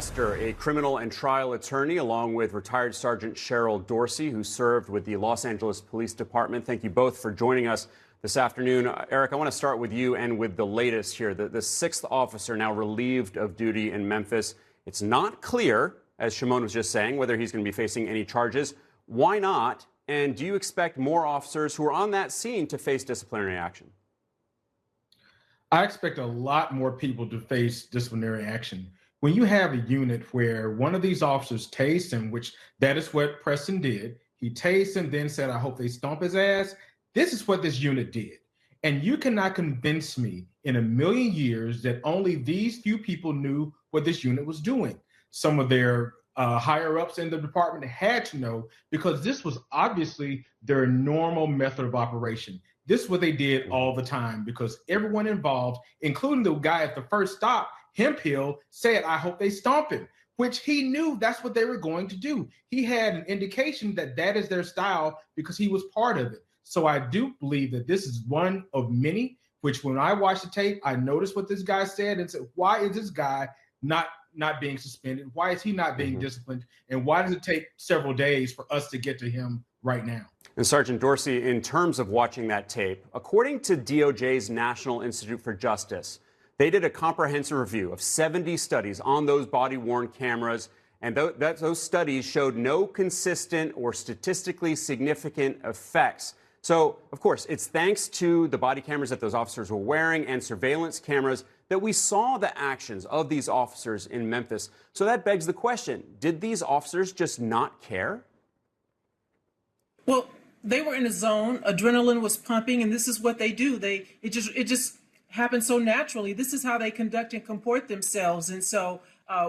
A criminal and trial attorney, along with retired Sergeant Cheryl Dorsey, who served with the Los Angeles Police Department. Thank you both for joining us this afternoon. Eric, I want to start with you and with the latest here. The sixth officer now relieved of duty in Memphis. It's not clear, as Shimon was just saying, whether he's going to be facing any charges. Why not? And do you expect more officers who are on that scene to face disciplinary action? I expect a lot more people to face disciplinary action. When you have a unit where one of these officers tased him, which that is what Preston did, he tased him, then said, "I hope they stomp his ass." This is what this unit did. And you cannot convince me in a million years that only these few people knew what this unit was doing. Some of their higher ups in the department had to know, because this was obviously their normal method of operation. This is what they did all the time, because everyone involved, including the guy at the first stop, Hemphill, said, "I hope they stomp him," which he knew that's what they were going to do. He had an indication that that is their style because he was part of it. So I do believe that this is one of many, which when I watched the tape, I noticed what this guy said and said, why is this guy not being suspended? Why is he not being disciplined? And why does it take several days for us to get to him right now? And Sergeant Dorsey, in terms of watching that tape, according to DOJ's National Institute for Justice, they did a comprehensive review of 70 studies on those body-worn cameras, and those studies showed no consistent or statistically significant effects. So, of course, it's thanks to the body cameras that those officers were wearing and surveillance cameras that we saw the actions of these officers in Memphis. So that begs the question, did these officers just not care? Well, they were in a zone, adrenaline was pumping, and this is what they do. It just happens so naturally. This is how they conduct and comport themselves. And so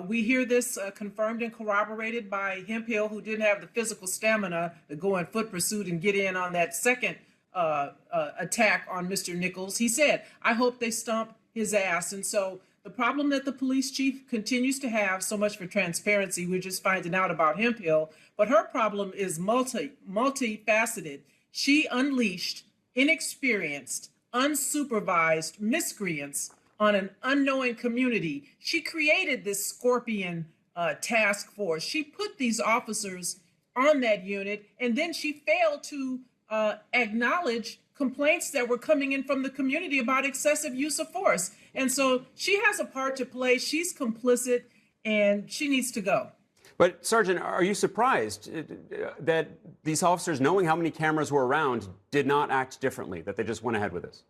we hear this confirmed and corroborated by Hemphill, who didn't have the physical stamina to go in foot pursuit and get in on that second attack on Mr. Nichols. He said, "I hope they stomp his ass." And so the problem that the police chief continues to have, so much for transparency, we're just finding out about Hemphill, but her problem is multifaceted. She unleashed inexperienced, unsupervised miscreants on an unknowing community. She created this scorpion task force. She put these officers on that unit, and then she failed to acknowledge complaints that were coming in from the community about excessive use of force. And so she has a part to play. She's complicit, and she needs to go. But, Sergeant, are you surprised that these officers, knowing how many cameras were around, did not act differently, that they just went ahead with this?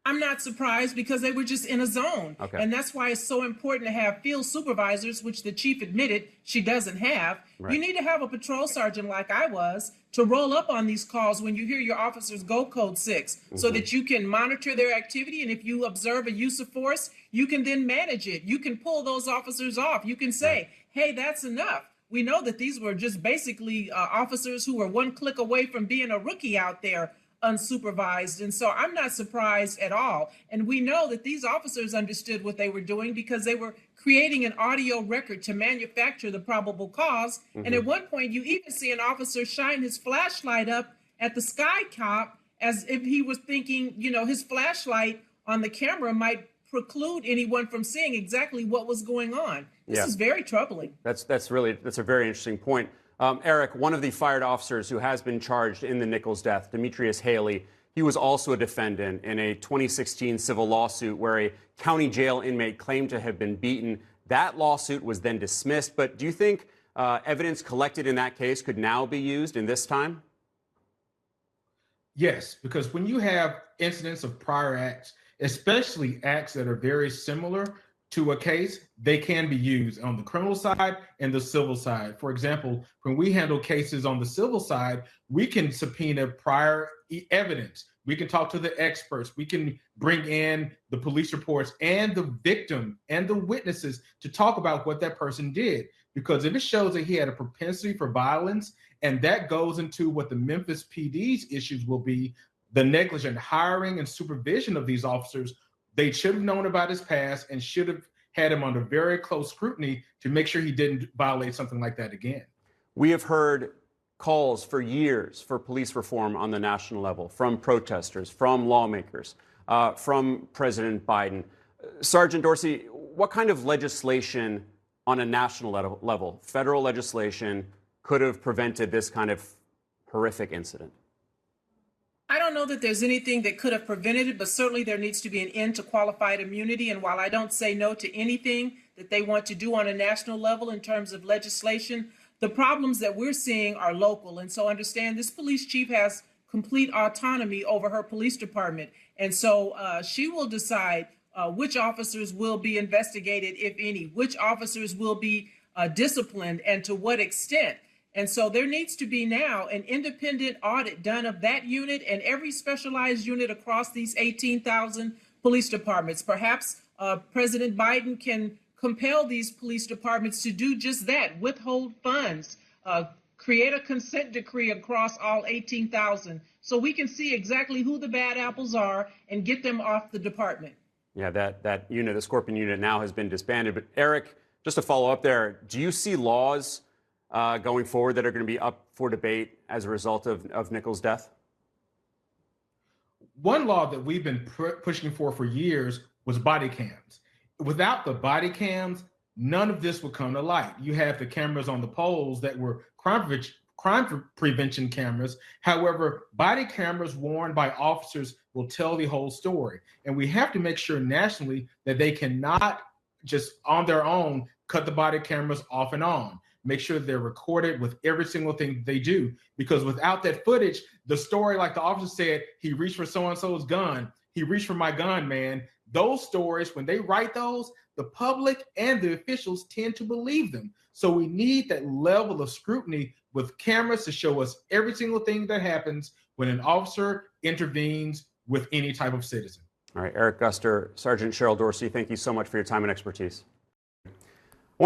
I'm not surprised, because they were just in a zone. Okay. And that's why it's so important to have field supervisors, which the chief admitted she doesn't have. Right. You need to have a patrol sergeant like I was to roll up on these calls when you hear your officers go code 6 so that you can monitor their activity. And if you observe a use of force, you can then manage it. You can pull those officers off. You can say, hey, that's enough. We know that these were just basically officers who were one click away from being a rookie out there, unsupervised. And so I'm not surprised at all. And we know that these officers understood what they were doing, because they were creating an audio record to manufacture the probable cause. And at one point, you even see an officer shine his flashlight up at the sky cop as if he was thinking, his flashlight on the camera might preclude anyone from seeing exactly what was going on. This is very troubling. That's a very interesting point. Eric, one of the fired officers who has been charged in the Nichols death, Demetrius Haley, he was also a defendant in a 2016 civil lawsuit where a county jail inmate claimed to have been beaten. That lawsuit was then dismissed. But do you think evidence collected in that case could now be used in this time? Yes, because when you have incidents of prior acts, especially acts that are very similar to a case, they can be used on the criminal side and the civil side. For example, when we handle cases on the civil side, we can subpoena prior evidence. We can talk to the experts. We can bring in the police reports and the victim and the witnesses to talk about what that person did. Because if it shows that he had a propensity for violence, and that goes into what the Memphis PD's issues will be, the negligent hiring and supervision of these officers, they should have known about his past and should have had him under very close scrutiny to make sure he didn't violate something like that again. We have heard calls for years for police reform on the national level from protesters, from lawmakers, from President Biden. Sergeant Dorsey, what kind of legislation on a national level, federal legislation could have prevented this kind of horrific incident? I don't know that there's anything that could have prevented it, but certainly there needs to be an end to qualified immunity. And while I don't say no to anything that they want to do on a national level in terms of legislation, the problems that we're seeing are local. And so understand this police chief has complete autonomy over her police department. And so she will decide which officers will be investigated, if any, which officers will be disciplined, and to what extent. And so there needs to be now an independent audit done of that unit and every specialized unit across these 18,000 police departments. Perhaps President Biden can compel these police departments to do just that, withhold funds, create a consent decree across all 18,000 so we can see exactly who the bad apples are and get them off the department. Yeah, that unit, the Scorpion unit, now has been disbanded. But Eric, just to follow up there, do you see laws going forward that are going to be up for debate as a result of Nichols' death? One law that we've been pushing for years was body cams. Without the body cams, none of this would come to light. You have the cameras on the poles that were crime prevention cameras. However, body cameras worn by officers will tell the whole story. And we have to make sure nationally that they cannot just on their own cut the body cameras off and on. Make sure they're recorded with every single thing they do, because without that footage, the story, like the officer said, he reached for so-and-so's gun, he reached for my gun, man. Those stories, when they write those, the public and the officials tend to believe them. So we need that level of scrutiny with cameras to show us every single thing that happens when an officer intervenes with any type of citizen. All right, Eric Guster, Sergeant Cheryl Dorsey, thank you so much for your time and expertise.